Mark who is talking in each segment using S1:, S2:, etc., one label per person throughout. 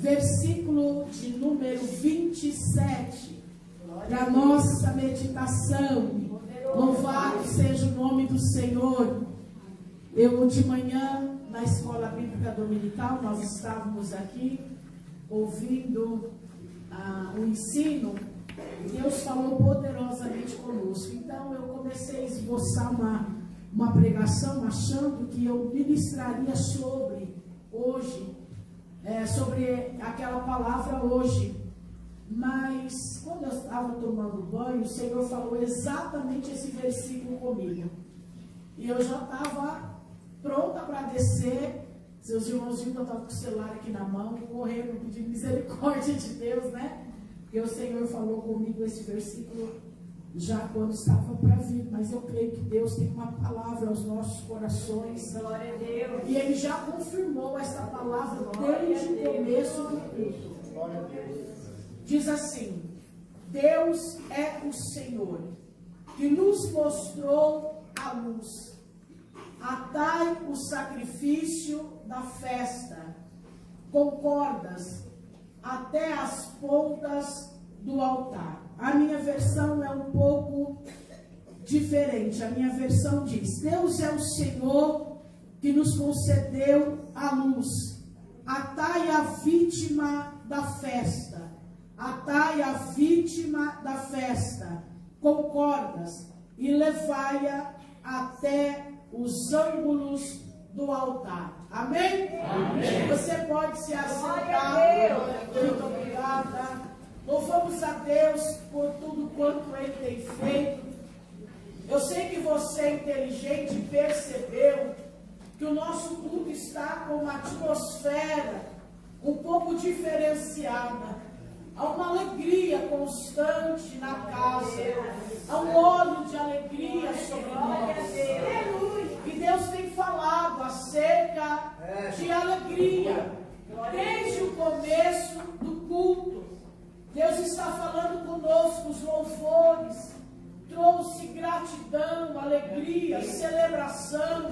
S1: versículo de número 27, para nossa meditação. Louvado seja o nome do Senhor. Eu de manhã, na escola bíblica dominical, nós estávamos aqui ouvindo o ensino. Deus falou poderosamente conosco. Então eu comecei a esboçar uma pregação, achando que eu ministraria sobre hoje, sobre aquela palavra hoje. Mas quando eu estava tomando banho, o Senhor falou exatamente esse versículo comigo. E eu já estava pronta para descer. Seus irmãos viram que eu estava com o celular aqui na mão, correndo, pedindo misericórdia de Deus, né? Porque o Senhor falou comigo esse versículo já quando estava para vir. Mas eu creio que Deus tem uma palavra aos nossos corações.
S2: Glória a Deus.
S1: E Ele já confirmou essa palavra desde o começo do culto.
S3: Glória a Deus.
S1: Diz assim: Deus é o Senhor, que nos mostrou a luz. Atai o sacrifício da festa, com cordas, até as pontas do altar. A minha versão é um pouco diferente. A minha versão diz: Deus é o Senhor que nos concedeu a luz. Atai a vítima da festa. Atai a vítima da festa com cordas e levai-a até os ângulos do altar. Amém?
S3: Amém.
S1: Você pode se assentar. Muito obrigada. Louvamos a Deus por tudo quanto Ele tem feito. Eu sei que você é inteligente e percebeu que o nosso culto está com uma atmosfera um pouco diferenciada. Há uma alegria constante na casa. Há um óleo de alegria sobre nós. E Deus tem falado acerca de alegria. Desde o começo do culto, Deus está falando conosco, os louvores. Trouxe gratidão, alegria, celebração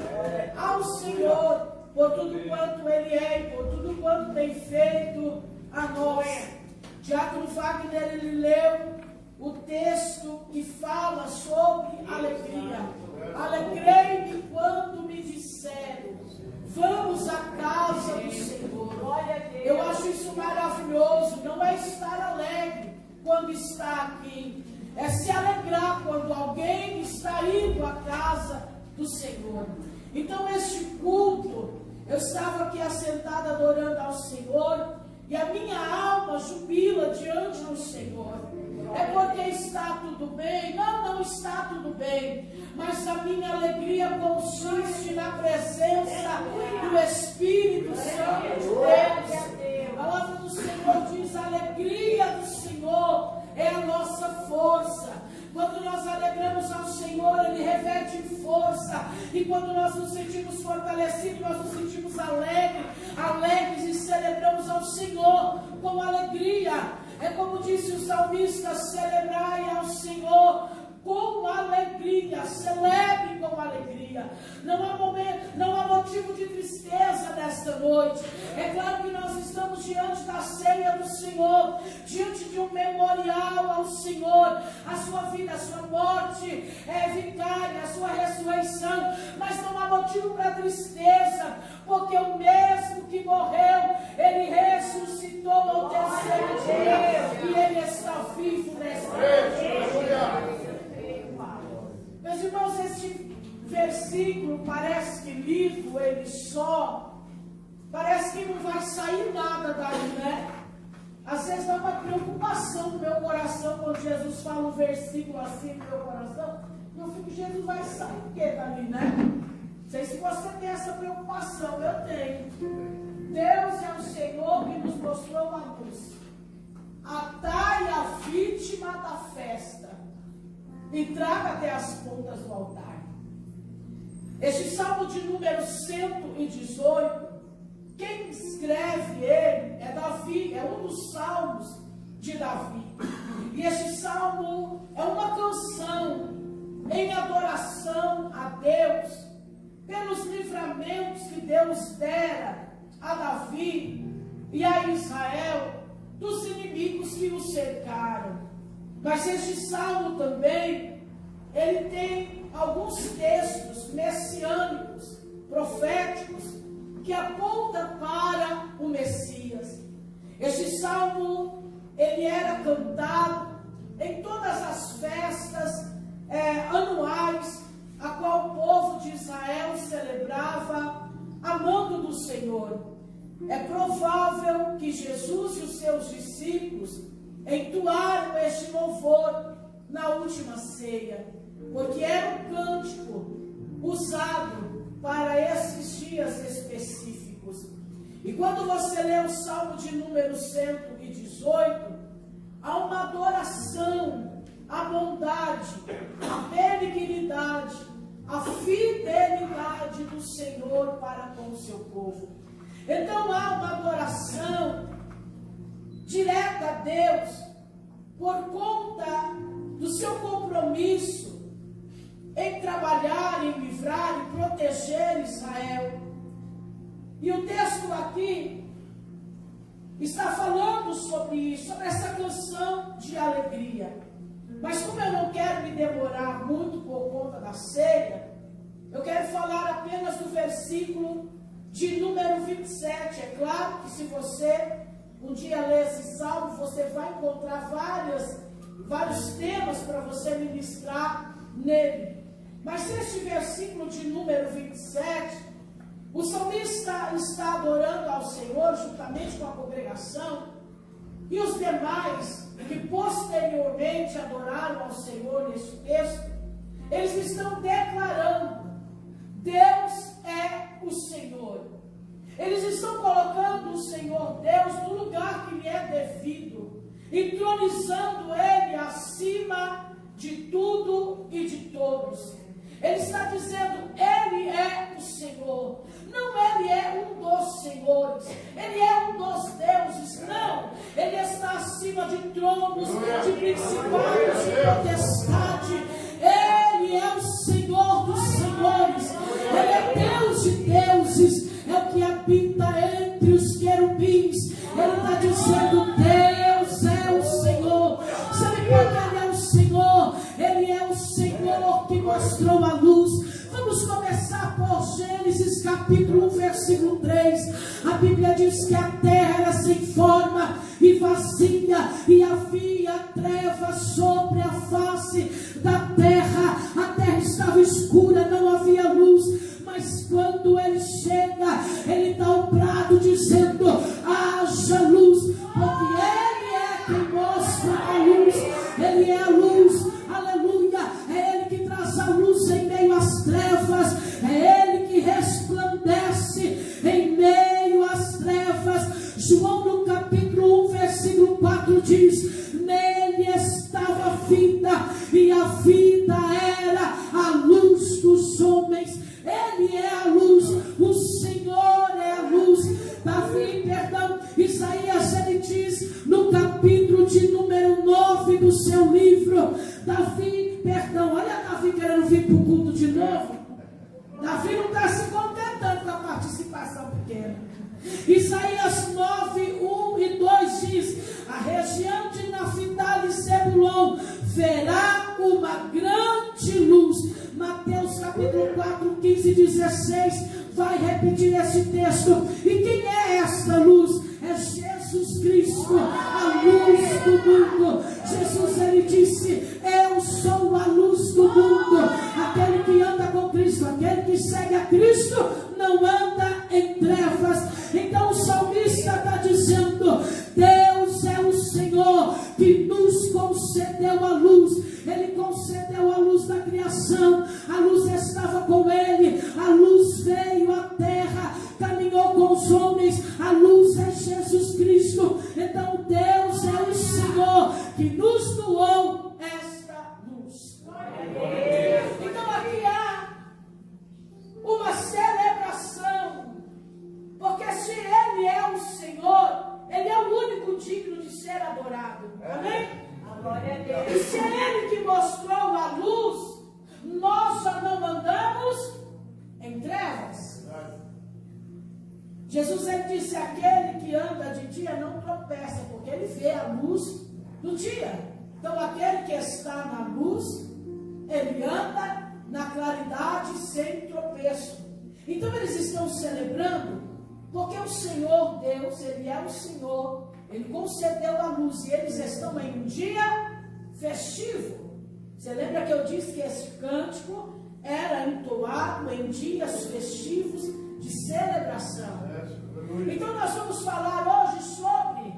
S1: ao Senhor por tudo quanto Ele é e por tudo quanto tem feito a nós. Diácono Wagner, ele leu o texto que fala sobre alegria. Alegrei-me quando me disseram: vamos à casa do Senhor. Eu acho isso maravilhoso. Não é estar alegre quando está aqui, é se alegrar quando alguém está indo à casa do Senhor. Então este culto, eu estava aqui assentada adorando ao Senhor, e a minha alma jubila diante do Senhor. É porque está tudo bem? Não está tudo bem. Mas a minha alegria consiste na presença do Espírito Santo de Deus. A palavra do Senhor diz: a alegria do Senhor é a nossa força. Quando nós alegramos ao Senhor, Ele reverte em força. E quando nós nos sentimos fortalecidos, nós nos sentimos alegres e celebramos ao Senhor com alegria. É como disse o salmista: celebrai ao Senhor com alegria. Celebre com alegria. Não há motivo de tristeza nesta noite. É claro que nós estamos diante da ceia do Senhor, diante de um memorial ao Senhor. A sua vida, a sua morte é vicária, a sua ressurreição. Mas não há motivo para tristeza, porque o mesmo que morreu, Ele ressuscitou ao terceiro dia, e Ele está vivo nesta noite. Meus irmãos, este versículo parece que lido ele só, parece que não vai sair nada daí, né? Às vezes dá uma preocupação no meu coração quando Jesus fala um versículo assim no meu coração. Eu fico: Jesus, vai sair o que dali, né? Não sei se você tem essa preocupação, eu tenho. Deus é o Senhor que nos mostrou a luz. Atai a vítima da festa e traga até as pontas do altar. Este salmo de número 118, quem escreve ele é Davi, é um dos salmos de Davi. E este salmo é uma canção em adoração a Deus pelos livramentos que Deus dera a Davi e a Israel dos inimigos que o cercaram. Mas este salmo também, ele tem alguns textos messiânicos, proféticos, que apontam para o Messias. Este salmo, ele era cantado em todas as festas anuais, a qual o povo de Israel celebrava amando do Senhor. É provável que Jesus e os seus discípulos entoaram este louvor na última ceia, porque era um cântico usado para esses dias específicos. E quando você lê o Salmo de número 118, há uma adoração à bondade, à benignidade, à fidelidade do Senhor para com o seu povo. Então há uma adoração direta a Deus por conta do seu compromisso em trabalhar, em livrar e proteger Israel. E o texto aqui está falando sobre isso, sobre essa canção de alegria. Mas como eu não quero me demorar muito por conta da ceia, eu quero falar apenas do versículo de número 27. É claro que se você um dia ler esse salmo, você vai encontrar vários temas para você ministrar nele. Mas este versículo de número 27, o salmista está adorando ao Senhor juntamente com a congregação, e os demais que posteriormente adoraram ao Senhor neste texto, eles estão declarando: Deus é o Senhor. Eles estão colocando o Senhor Deus no lugar que lhe é devido, entronizando Ele acima de tudo e de todos. Ele está dizendo: Ele é o Senhor. Não, Ele é um dos senhores. Ele é um dos deuses. Não, Ele está acima de tronos, de principados, de potestade. Ele é o Senhor dos senhores. Ele é Deus de deuses. É o que habita entre os querubins. Ele está dizendo: Deus é o Senhor. Sabe por que Ele é o Senhor? Ele é o Senhor que mostrou a luz. Vamos começar por Gênesis capítulo 1, versículo 3. A Bíblia diz que a terra era sem forma e vazia, e havia trevas sobre a face da terra. A terra estava escura, não havia luz. Mas quando Ele chega, Ele dá o brado dizendo: haja luz, porque Ele é quem mostra a luz. Ele é a luz, aleluia. É Ele que traz a luz em meio às trevas. É Ele que resplandece em meio às trevas. João no capítulo 1, versículo 4 diz: nele estava a vida, e a vida era a luz dos homens. Ele é a luz, o Senhor é a luz. Isaías, ele diz no capítulo de número 9 do seu livro, olha Davi querendo vir para o culto de novo. Davi não está se contentando com a participação pequena. Isaías 9, 1 e 2 diz: a região de Naftali e Zebulon verá uma grande luz. Mateus capítulo 4, 15 e 16 vai repetir esse texto. E quem é esta luz? É Jesus Cristo, a luz do mundo. Jesus, ele disse: eu sou a luz do mundo. Aquele que anda com Cristo, aquele que segue a Cristo, não anda em trevas. Então o salmista está dizendo: Deus é o Senhor que nos concedeu a luz. Ele concedeu a luz da criação. A luz estava com Ele. A luz veio à terra, caminhou com os homens. A luz é Jesus Cristo. Então Deus é o Senhor que nos doou esta luz. Então aqui há uma celebração, porque se Ele é o Senhor, Ele é o único digno de ser adorado. Amém? E se é Ele que mostrou a luz, nós já não andamos em trevas. Jesus, ele disse: aquele que anda de tropeça, porque ele vê a luz do dia. Então, aquele que está na luz, ele anda na claridade sem tropeço. Então, eles estão celebrando, porque o Senhor Deus, Ele é o Senhor, Ele concedeu a luz, e eles estão em um dia festivo. Você lembra que eu disse que esse cântico era entoado em dias festivos de celebração? Então nós vamos falar hoje sobre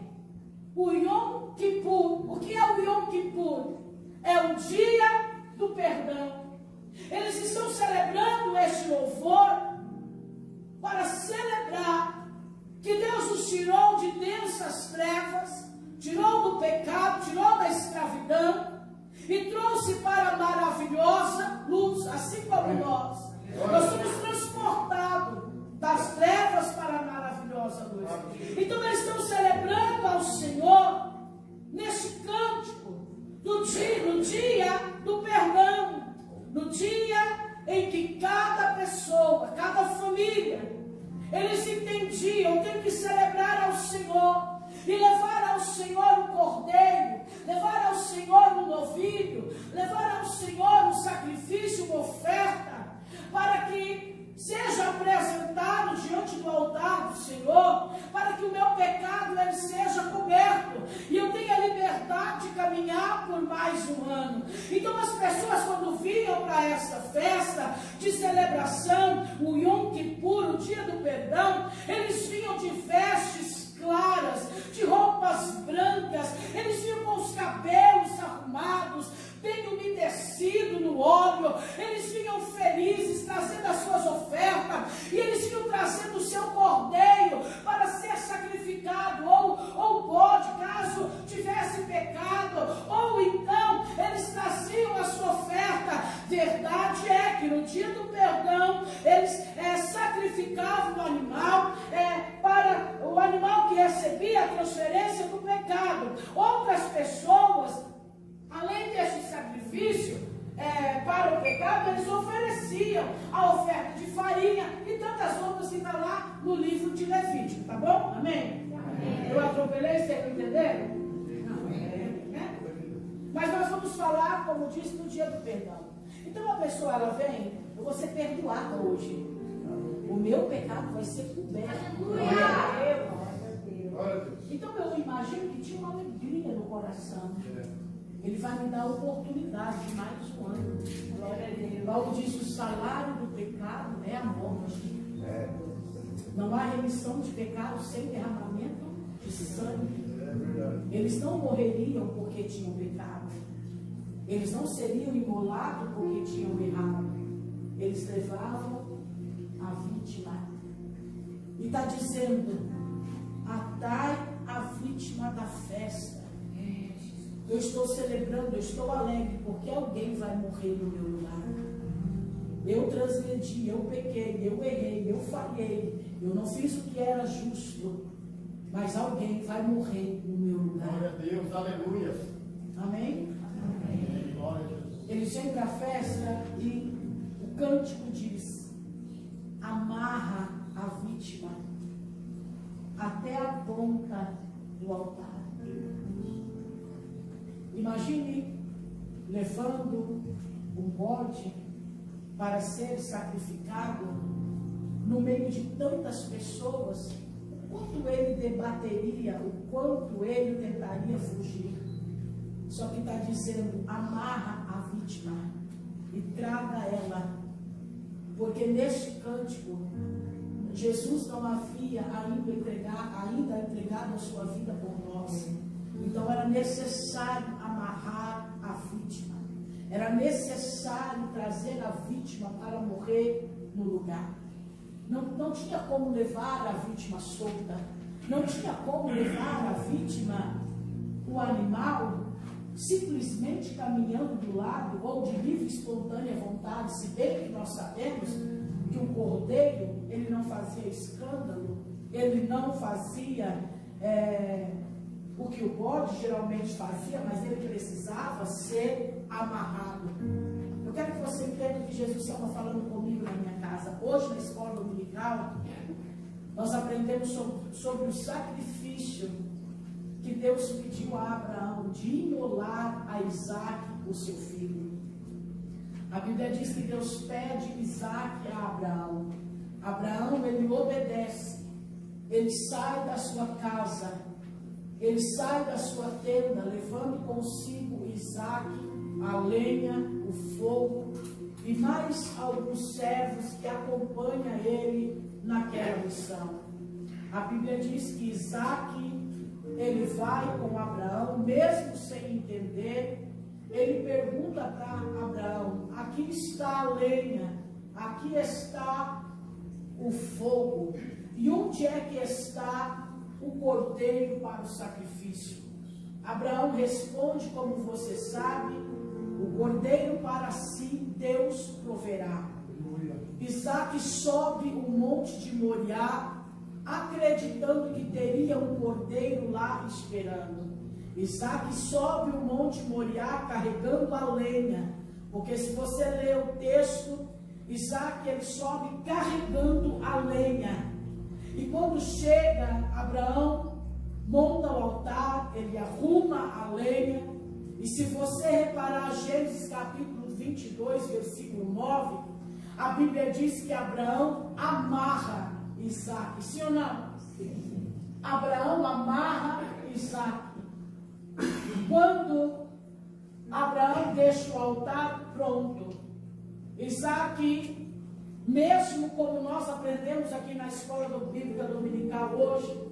S1: o Yom Kippur. O que é o Yom Kippur? É o dia do perdão. Eles estão celebrando este louvor para celebrar que Deus os tirou de densas trevas, tirou do pecado, tirou da escravidão e trouxe para a maravilhosa luz, assim como nós. Nós somos transportados das trevas para a maravilhosa luz. Então eles estão celebrando ao Senhor neste cântico no dia do perdão, no dia em que cada pessoa, cada família, eles entendiam, tem que celebrar ao Senhor e levar ao Senhor o cordeiro, levar ao Senhor o novilho, levar ao Senhor um sacrifício, uma oferta, para que seja apresentado diante do altar do Senhor, para que o meu pecado ele seja coberto e eu tenha liberdade de caminhar por mais um ano. Então as pessoas, quando vinham para esta festa de celebração, o Yom Kippur, o dia do perdão, eles vinham de vestes claras, de roupas brancas, eles vinham com os cabelos arrumados, bem umedecido no óleo, eles vinham felizes, trazendo as suas ofertas, e eles vinham trazendo o seu cordeiro para ser sacrificado, ou bode, caso tivesse pecado, ou então eles traziam a sua oferta. Verdade é que no dia do perdão, eles sacrificavam o animal, para o animal que recebia a transferência do pecado. Outras pessoas, além deste sacrifício para o pecado, eles ofereciam a oferta de farinha e tantas outras que estão lá no livro de Levítico, tá bom? Amém? Amém. Eu atropelei, vocês entenderam? Não, né? Mas nós vamos falar, como disse, no dia do perdão. Então a pessoa, ela vem, eu vou ser perdoada hoje. O meu pecado vai ser coberto. Então eu imagino que tinha uma alegria no coração. Ele vai me dar a oportunidade de mais um ano. Paulo diz que o salário do pecado é a morte. Não há remissão de pecado sem derramamento de sangue. Eles não morreriam porque tinham pecado. Eles não seriam imolados porque tinham errado. Eles levavam a vítima. E está dizendo: atai a vítima da festa. Eu estou celebrando, eu estou alegre, porque alguém vai morrer no meu lugar. Eu transgredi, eu pequei, eu errei, eu falhei, eu não fiz o que era justo, mas alguém vai morrer no meu lugar.
S2: Glória a Deus, aleluia.
S1: Amém?
S2: Amém. Glória a Jesus.
S1: Ele chega à festa e o cântico diz: amarra a vítima até a ponta do altar. Imagine levando um bode para ser sacrificado no meio de tantas pessoas, o quanto ele debateria, o quanto ele tentaria fugir. Só que está dizendo: amarra a vítima e traga ela, porque neste cântico Jesus não havia ainda entregado a sua vida por nós. Então era necessário amarrar a vítima. Era necessário trazer a vítima para morrer no lugar. Não tinha como levar a vítima solta. Não tinha como levar a vítima, o animal, simplesmente caminhando do lado ou de livre e espontânea vontade. Se bem que nós sabemos que o cordeiro, ele não fazia escândalo, ele não fazia o que o bode geralmente fazia, mas ele precisava ser amarrado. Eu quero que você entenda que Jesus estava falando comigo na minha casa. Hoje, na escola dominical, nós aprendemos sobre o sacrifício Deus pediu a Abraão de imolar a Isaque, o seu filho. A Bíblia diz que Deus pede Isaque a Abraão. Abraão, ele obedece. Ele sai da sua casa. Ele sai da sua tenda, levando consigo Isaque, a lenha, o fogo e mais alguns servos que acompanham ele naquela missão. A Bíblia diz que Isaque, ele vai com Abraão, mesmo sem entender. Ele pergunta para Abraão: aqui está a lenha, aqui está o fogo, e onde é que está o cordeiro para o sacrifício? Abraão responde: como você sabe, o cordeiro para si Deus proverá. Isaque sobe o monte de Moriá, acreditando que teria um cordeiro lá esperando. Isaque sobe o monte Moriá carregando a lenha, porque se você ler o texto, Isaque ele sobe carregando a lenha. E quando chega, Abraão monta o altar, ele arruma a lenha. E se você reparar Gênesis capítulo 22, versículo 9, a Bíblia diz que Abraão amarra Isaque. Sim ou não? Sim. Abraão amarra Isaque. Quando Abraão deixa o altar pronto, Isaque, mesmo como nós aprendemos aqui na escola bíblica dominical hoje,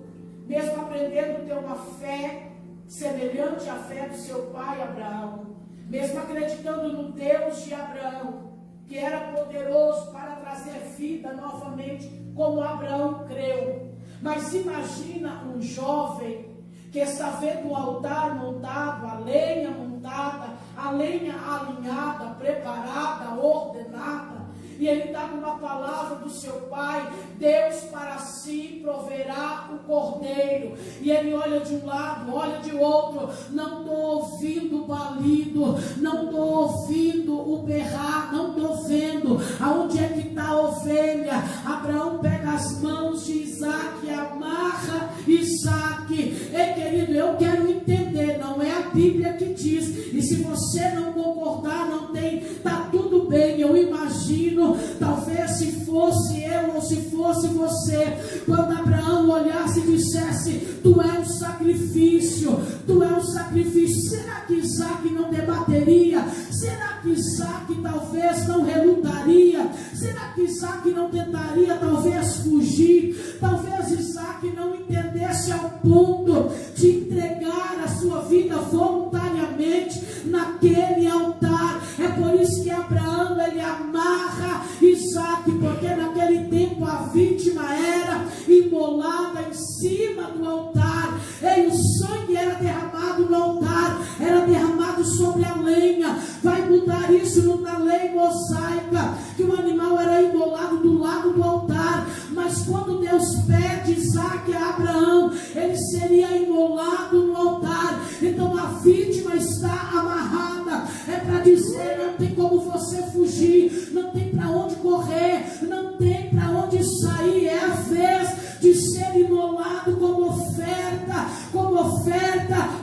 S1: mesmo aprendendo a ter uma fé semelhante à fé do seu pai Abraão, mesmo acreditando no Deus de Abraão, que era poderoso para trazer vida novamente, como Abraão creu. Mas imagina um jovem que está vendo o altar montado, a lenha montada, a lenha alinhada, preparada, ordenada, e ele está com uma palavra do seu pai: Deus para si proverá o cordeiro. E ele olha de um lado, olha de outro, não estou ouvindo o balido, não estou ouvindo o berrar, não estou vendo aonde é que está a ovelha. Abraão pega as mãos de Isaque, amarra Isaque. Ei, querido, eu quero entender, não é a Bíblia que diz, e se você não concordar, não tem, está tudo bem. Eu imagino, talvez se fosse eu ou se fosse você, quando Abraão olhasse e dissesse: tu é um sacrifício, tu é um sacrifício. Será que Isaque não debateria? Será que Isaque talvez não relutaria? Será que Isaque não tentaria talvez fugir? Talvez Isaque não entendesse ao ponto de entregar a sua vida voluntariamente naquele altar. É por isso que Abraão ele amarra Isaque, porque naquele tempo a vítima era imolada em cima do altar, e o sangue era derramado no altar, era derramado sobre a lenha. Vai mudar isso na lei mosaica, que o animal era imolado do lado do altar, mas quando Deus pede Isaque a Abraão, ele seria imolado no altar. Então a vítima está amarrada, é para dizer: não tem como você fugir, não tem para onde correr, não tem para onde sair. É a vez de ser imolado como oferta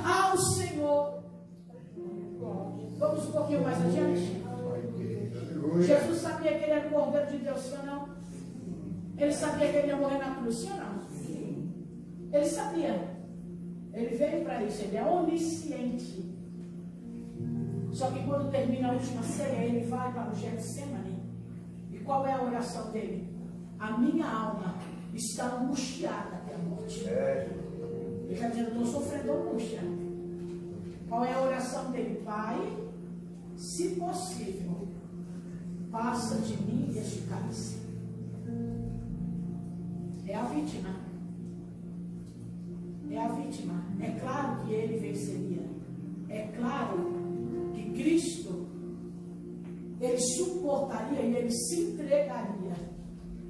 S1: ao Senhor. Vamos um pouquinho mais adiante. Jesus sabia que ele era o Cordeiro de Deus, sim ou não? Ele sabia que ele ia morrer na cruz, sim ou não? Sim. Ele sabia. Ele veio para isso, ele é onisciente. Só que quando termina a última ceia, ele vai para o Getsemane. E qual é a oração dele? A minha alma está angustiada até a morte. Ele está dizendo: eu estou sofrendo angústia. Qual é a oração dele? Pai, se possível, passa de mim este cálice. É a vítima. É a vítima. É claro que ele venceria. É claro que Cristo, ele suportaria e ele se entregaria.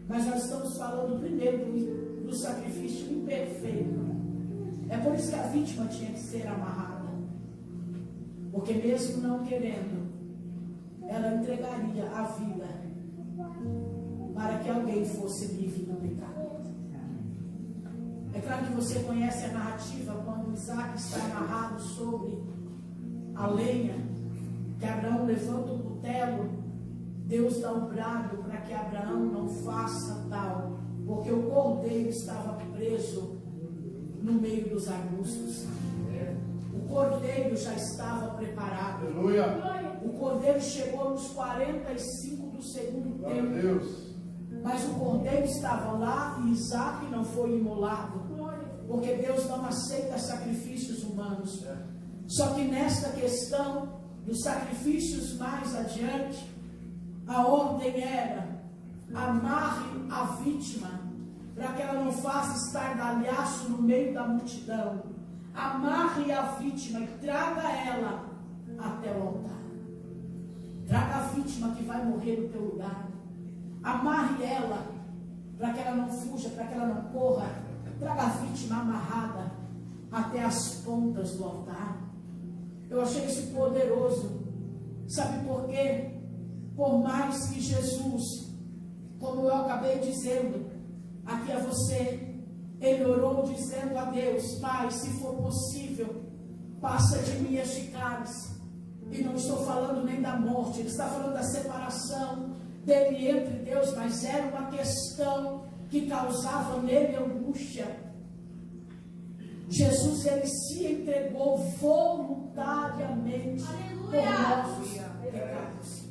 S1: Mas nós estamos falando primeiro do sacrifício imperfeito. É por isso que a vítima tinha que ser amarrada. Porque mesmo não querendo, ela entregaria a vida para que alguém fosse livre do pecado. É claro que você conhece a narrativa quando Isaque está sobre a lenha, que Abraão levanta o cutelo, Deus dá um brado para que Abraão não faça tal, porque o cordeiro estava preso no meio dos arbustos. O cordeiro já estava preparado.
S2: Aleluia.
S1: O cordeiro chegou nos 45 do segundo tempo. Mas o cordeiro estava lá e Isaac não foi imolado. Porque Deus não aceita sacrifícios humanos. Só que nesta questão dos sacrifícios mais adiante, a ordem era: amarre a vítima, para que ela não faça estardalhaço no meio da multidão. Amarre a vítima e traga ela até o altar. Traga a vítima que vai morrer no teu lugar. Amarre ela, para que ela não fuja, para que ela não corra. Traga a vítima amarrada até as pontas do altar. Eu achei isso poderoso. Sabe por quê? Por mais que Jesus, como eu acabei dizendo aqui a você, ele orou dizendo a Deus: Pai, se for possível, passa de mim este cálice. E não estou falando nem da morte, ele está falando da separação dele entre Deus, mas era uma questão que causava nele angústia. Jesus, ele se entregou voluntariamente por nossos pecados.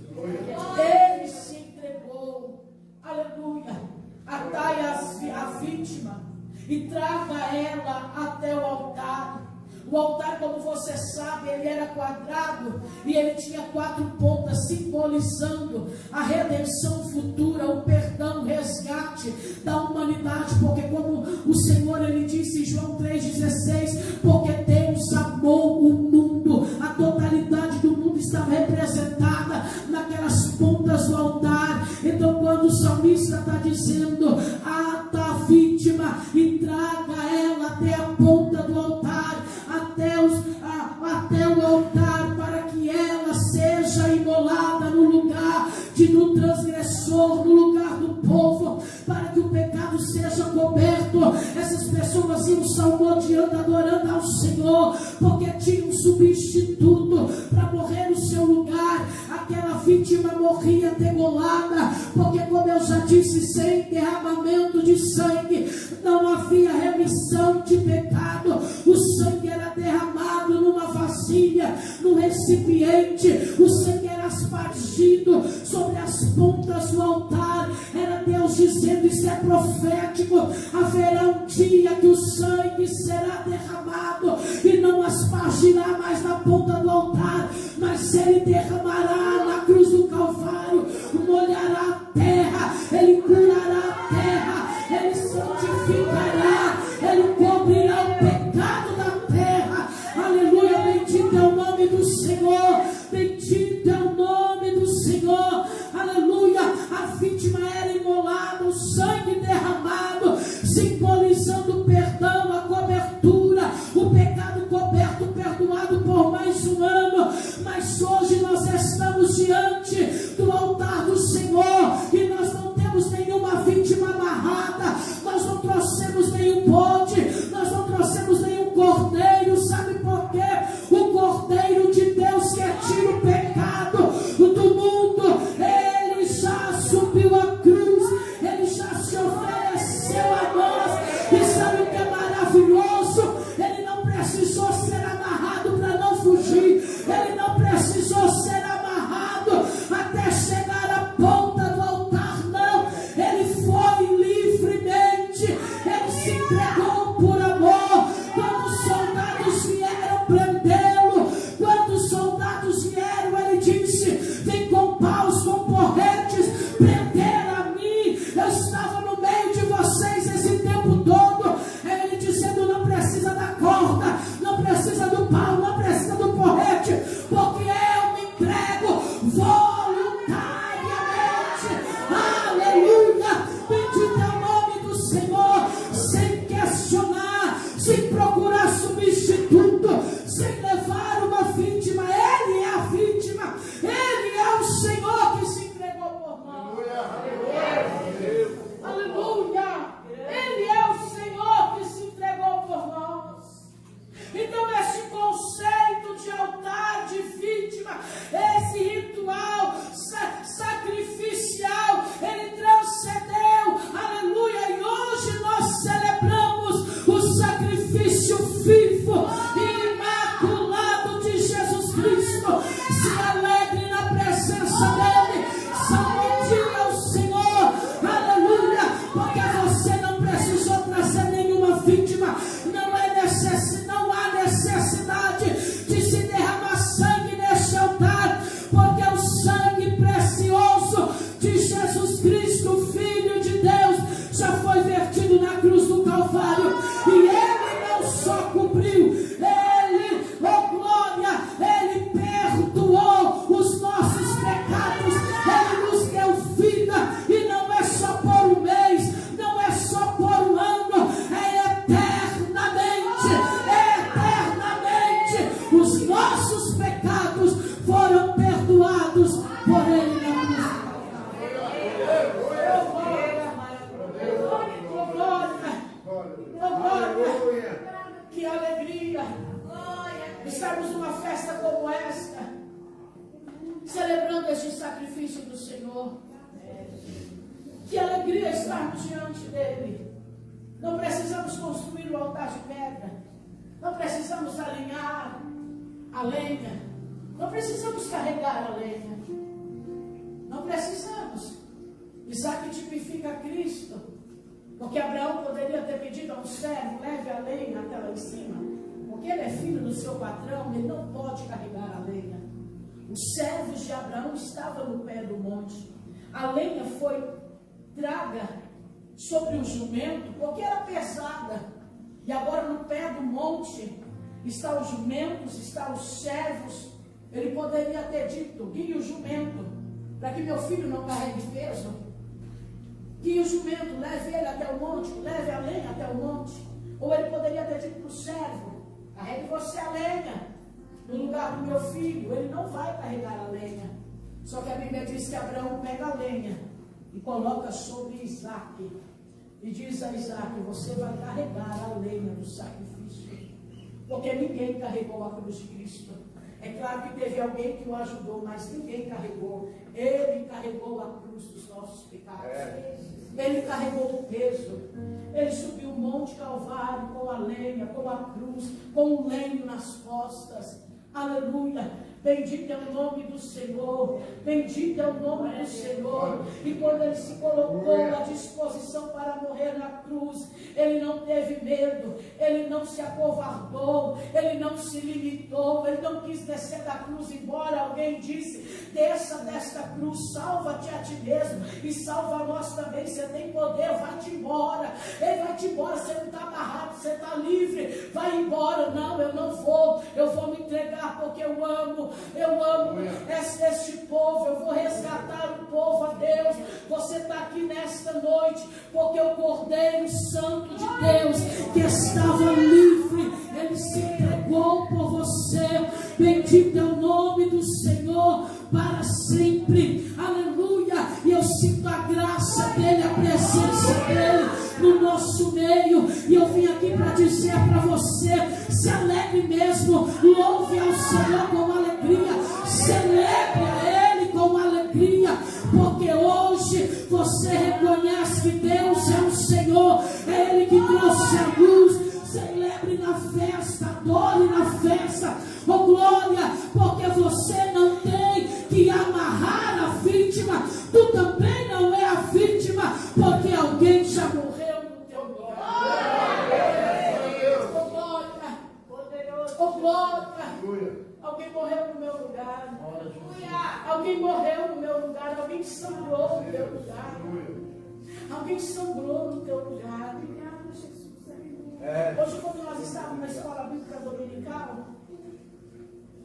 S1: Ele se entregou, aleluia. Atai a vítima e traga ela até o altar. O altar, como você sabe, ele era quadrado e ele tinha 4 pontas, simbolizando a redenção futura, o perdão, o resgate da humanidade. Porque como o Senhor, ele disse em João 3,16, porque Deus amou o mundo, a totalidade do mundo estava representada naquelas pontas do altar. Então quando o salmista está dizendo: ata a vítima e traga ela até a ponta do altar, até o altar, para que ela seja imolada no lugar do transgressor, no lugar do povo, para que o pecado seja coberto. Essas pessoas iam salmodiando, adorando ao Senhor, porque tinha um substituto para morrer no seu lugar. Aquela vítima morria degolada, porque, como eu já disse, sem derramamento de sangue não havia remissão de pecado. O sangue era derramado numa vasilha, num recipiente. O sangue era aspargido sobre as pontas do altar. Era Deus dizendo: isso é profético, haverá um dia que o sangue será derramado e não aspargirá mais na ponta do altar, mas ele derramará na cruz do Calvário, molhará a terra, ele curará a terra, ele santificará, ele cobrirá o pecado da terra. Aleluia, bendito é o nome do Senhor, bendito é o nome do Senhor. Aleluia, a vítima era imolada, o sangue derramado, simbolizando o perdão, a cobertura, o pecado coberto, perdoado por mais um ano. Mas hoje nós estamos diante do altar do Senhor e nós não temos nenhuma vítima amarrada, nós não trouxemos nenhum bode, nós não trouxemos nenhum cordeiro. Sabe por quê? O Cordeiro de Deus que tira o pecado do mundo, ele já subiu a cruz, ele já se ofereceu a nós. E sabe o que é maravilhoso? Ele não precisou ser amarrado para não fugir, ele não precisou ser amarrado estarmos numa festa como esta, celebrando este sacrifício do Senhor. Que alegria estarmos diante dele. Não precisamos construir um altar de pedra. Não precisamos alinhar a lenha. Não precisamos carregar a lenha. Não precisamos. Isaac tipifica Cristo. Porque Abraão poderia ter pedido a um servo: leve a lenha até lá em cima. Porque ele é filho do seu patrão, ele não pode carregar a lenha. Os servos de Abraão estavam no pé do monte. A lenha foi traga sobre o jumento, porque era pesada. E agora no pé do monte está os jumentos, está os servos. Ele poderia ter dito: guie o jumento, para que meu filho não carregue peso. Guie o jumento, leve ele até o monte, leve a lenha até o monte. Ou ele poderia ter dito para o servo: carregue você a lenha no lugar do meu filho. Ele não vai carregar a lenha. Só que a Bíblia diz que Abraão pega a lenha e coloca sobre Isaac. E diz a Isaac: você vai carregar a lenha do sacrifício. Porque ninguém carregou a cruz de Cristo. É claro que teve alguém que o ajudou, mas ninguém carregou. Ele carregou a cruz dos nossos pecados. Ele carregou o peso. Ele subiu o Monte Calvário com a lenha, com a cruz, com o lenho nas costas. Aleluia. Bendito é o nome do Senhor. Bendito é o nome do Senhor. E quando ele se colocou à disposição para morrer na cruz, ele não teve medo, ele não se acovardou, ele não se limitou, ele não quis descer da cruz, embora alguém disse: desça desta cruz, salva-te a ti mesmo e salva nós também. Você tem poder, vai-te embora. Ele vai-te embora, você não está amarrado, você está livre, vai embora. Não, eu não vou, eu vou me entregar porque eu amo este povo, eu vou resgatar o povo a Deus. Você está aqui nesta noite porque o Cordeiro Santo de Deus, que estava livre, ele se entregou por você. Bendito é o nome do Senhor para sempre. Aleluia. E eu sinto a graça dele, a presença dele no nosso meio. E eu vim aqui para dizer para você: se alegre mesmo, louve ao Senhor com alegria, celebre a ele com alegria, porque hoje você reconhece que Deus é o Senhor, é ele que trouxe a luz. Celebre na festa, adore na festa, oh glória, porque você não tem que amarrar a vítima. Tu também não é a vítima, porque alguém já morreu no teu lugar. Oh glória, alguém morreu no meu lugar. Alguém morreu no meu lugar. Alguém sangrou no teu lugar. Alguém sangrou no teu lugar. Hoje, quando nós estávamos na escola bíblica dominical,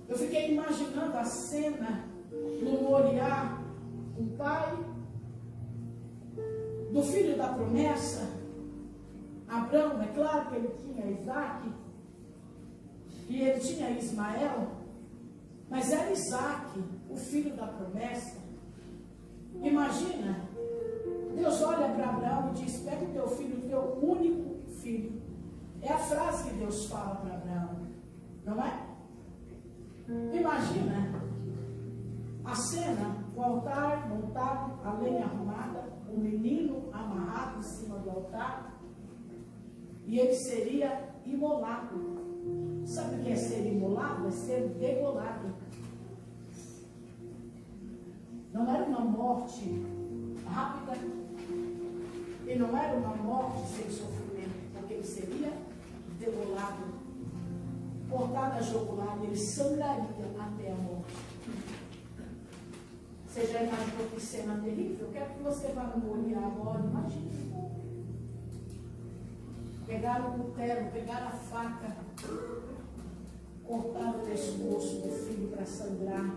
S1: eu fiquei imaginando a cena no Moriá, o pai do filho da promessa, Abraão. É claro que ele tinha Isaac e ele tinha Ismael, mas era Isaac, o filho da promessa. Imagina, Deus olha para Abraão e diz: pega o teu filho, o teu único filho. É a frase que Deus fala para Abraão, não é? Imagina a cena: o altar montado, a lenha arrumada, o menino amarrado em cima do altar, e ele seria imolado. Sabe o que é ser imolado? É ser degolado. Não era uma morte rápida e não era uma morte sem sofrimento, porque ele seria degolado, cortado a jugular, e ele sangraria até a morte. Você já imaginou que cena terrível? Eu quero que você vá no Moriá agora. Imagine. Pegaram o cutelo, pegaram a faca, cortaram o pescoço do filho para sangrar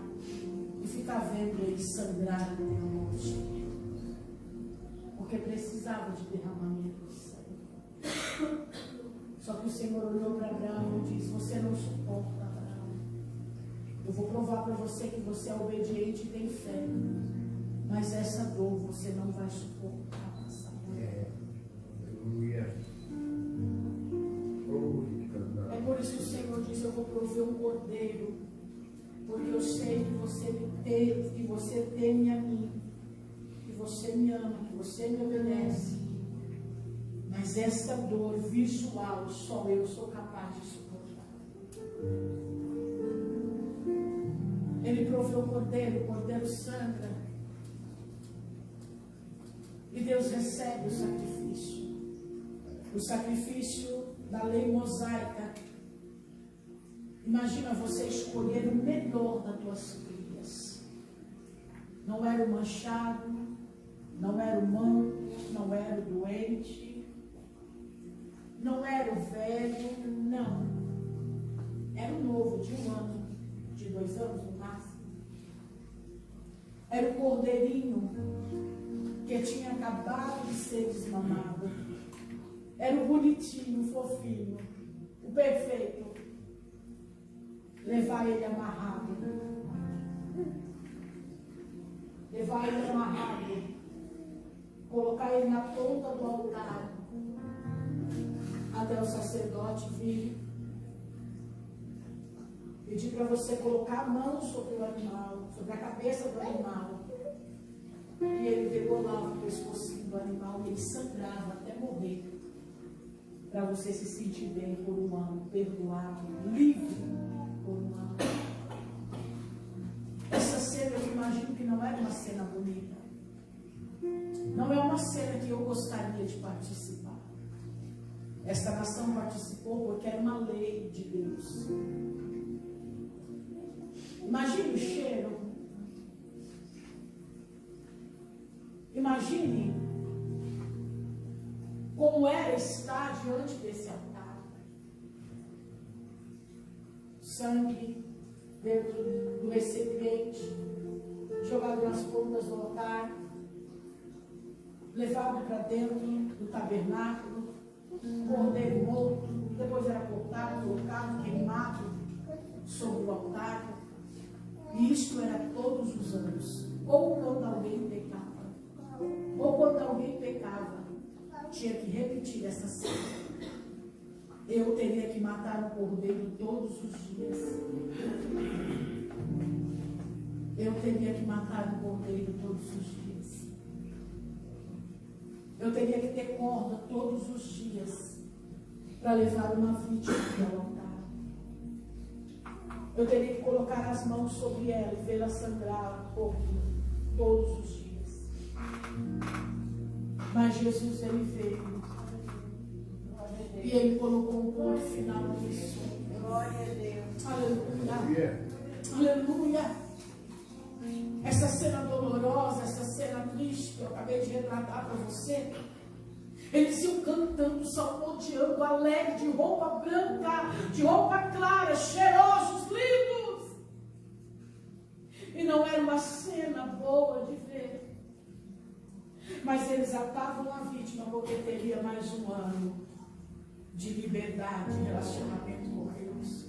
S1: e ficar vendo ele sangrar até a morte, porque precisava de derramamento de sangue. Só que o Senhor olhou para Abraão e disse: você não suporta, Abraão. Eu vou provar para você que você é obediente e tem fé, mas essa dor você não vai suportar. Aleluia. É por isso que o Senhor diz: eu vou provei um cordeiro, porque eu sei que você me tem, que você teme a mim, que você me ama, que você me obedece. Mas esta dor visual só eu sou capaz de suportar. Ele proveu o cordeiro sangra. E Deus recebe o sacrifício. O sacrifício da lei mosaica. Imagina você escolher o melhor das tuas crias. Não era o manchado, não era o manco, não era o doente, não era o velho, não. Era o novo, de 1 ano, de 2 anos no máximo. Era o cordeirinho que tinha acabado de ser desmamado. Era o bonitinho, o fofinho, o perfeito. Levar ele amarrado. Levar ele amarrado. Colocar ele na ponta do altar. Até o sacerdote vir. Pedir para você colocar a mão sobre o animal, sobre a cabeça do animal. E ele degolava o pescocinho do animal e ele sangrava até morrer. Para você se sentir bem por 1 ano, perdoado, livre por 1 ano. Essa cena eu imagino que não era uma cena bonita. Não é uma cena que eu gostaria de participar. Esta nação participou porque era uma lei de Deus. Imagine o cheiro. Imagine como era estar diante desse altar. Sangue dentro do recipiente, jogado nas pontas do altar, levado para dentro do tabernáculo, cordeiro morto, depois era cortado, colocado, queimado sobre o altar. E isto era todos os anos, ou quando alguém pecava, tinha que repetir essa cena. Eu teria que matar um cordeiro todos os dias. Eu teria que matar um cordeiro todos os dias. Eu teria que ter corda todos os dias para levar uma vítima ao altar. Eu teria que colocar as mãos sobre ela e vê-la sangrar todos os dias. Mas Jesus, ele veio. E ele colocou um ponto final nisso. Glória a Deus. Aleluia. Aleluia. Essa cena dolorosa, essa cena triste que eu acabei de retratar para você. Eles iam cantando, salmodiando, alegre, de roupa branca, de roupa clara, cheirosos, lindos. E não era uma cena boa de ver. Mas eles atavam a vítima porque teria mais 1 ano de liberdade, de relacionamento com Deus.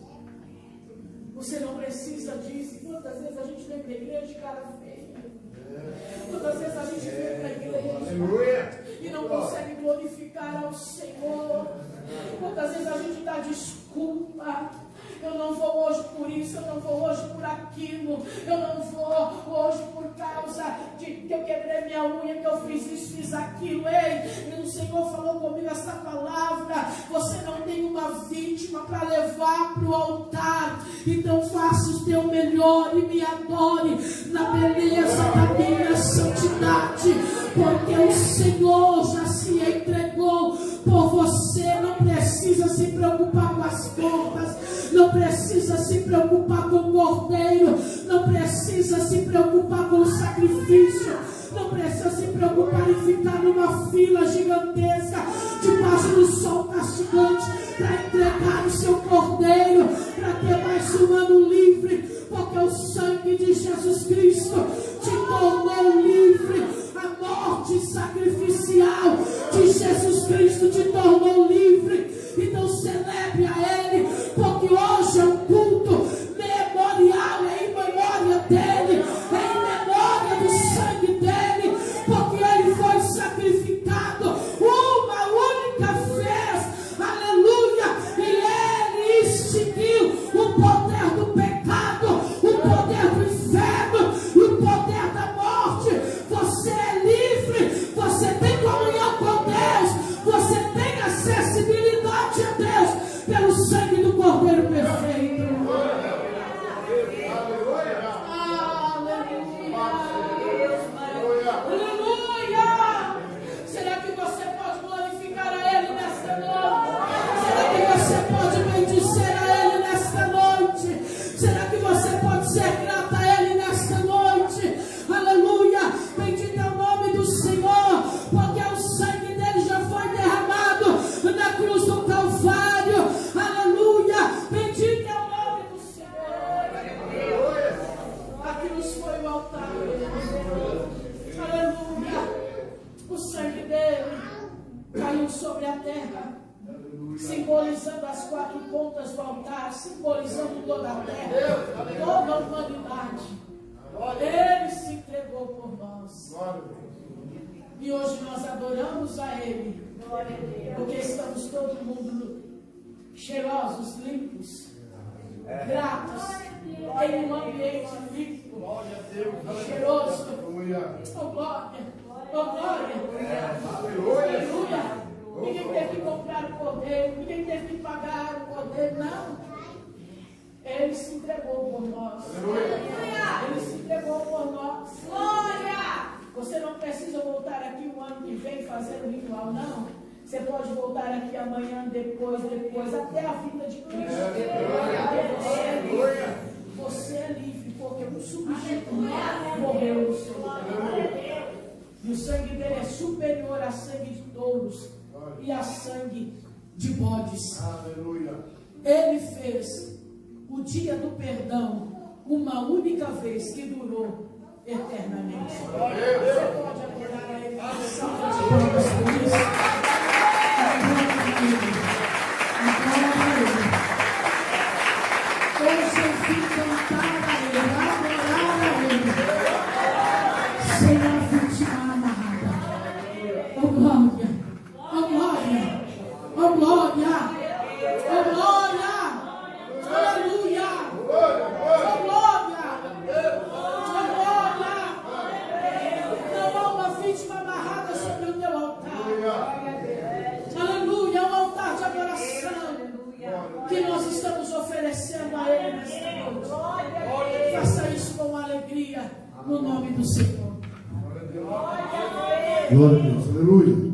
S1: Você não precisa disso. Quantas vezes a gente vem para a igreja de cara feia? Quantas vezes a gente vem para a igreja e não consegue glorificar ao Senhor? Quantas vezes a gente dá desculpa? Eu não vou hoje por isso, eu não vou hoje por aquilo, eu não vou hoje por causa de que eu quebrei minha unha, que eu fiz isso, fiz aquilo. Ei, o Senhor falou comigo essa palavra. Você não tem uma vítima para levar para o altar, então faça o teu melhor e me adore na beleza da minha santidade, porque o Senhor já se entregou por você. Não precisa se preocupar com as contas, não precisa se preocupar com o cordeiro, não precisa se preocupar com o sacrifício, não precisa se preocupar em ficar numa fila gigantesca debaixo do sol castigante para entregar o seu cordeiro, para ter mais 1 ano livre, porque o sangue de Jesus Cristo te tornou livre. A morte sacrificial de Jesus Cristo te tornou livre. Então celebre a Ele, porque hoje é um culto memorial, é em memória dEle, é em memória do sangue dEle, porque Ele foi sacrificado uma única vez, aleluia, e Ele extinguiu o o altar, simbolizando toda a terra, toda a humanidade. Ele se entregou por nós. E hoje nós adoramos a Ele, porque estamos todo mundo cheirosos, limpos, gratos, em um ambiente limpo, cheiroso. Oh glória, oh glória, aleluia. Ninguém teve que comprar o cordeiro, ninguém teve que pagar o cordeiro, não. Ele se entregou por nós. Ele se entregou por nós. Glória! Você não precisa voltar aqui o ano que vem fazer o ritual, não. Você pode voltar aqui amanhã, depois, até a vinda de Cristo. Você é livre, porque o substituto morreu no seu lugar. E o sangue dele é superior a sangue de touros e a sangue de bodes. Ele fez o dia do perdão uma única vez que durou eternamente. Você pode adorar a Ele. Salva de palmas por isso. Hoje eu vim cantar a Ele, adorar a Ele, sem a vítima amarrada. Oh glória, oh glória, oh glória, oh glória, aleluia, oh glória, oh glória. Não há uma vítima amarrada sobre o teu altar. Aleluia, um altar de adoração que nós estamos oferecendo a Ele nesta noite. Faça isso com alegria, no nome do Senhor.
S2: Glória a Deus, aleluia.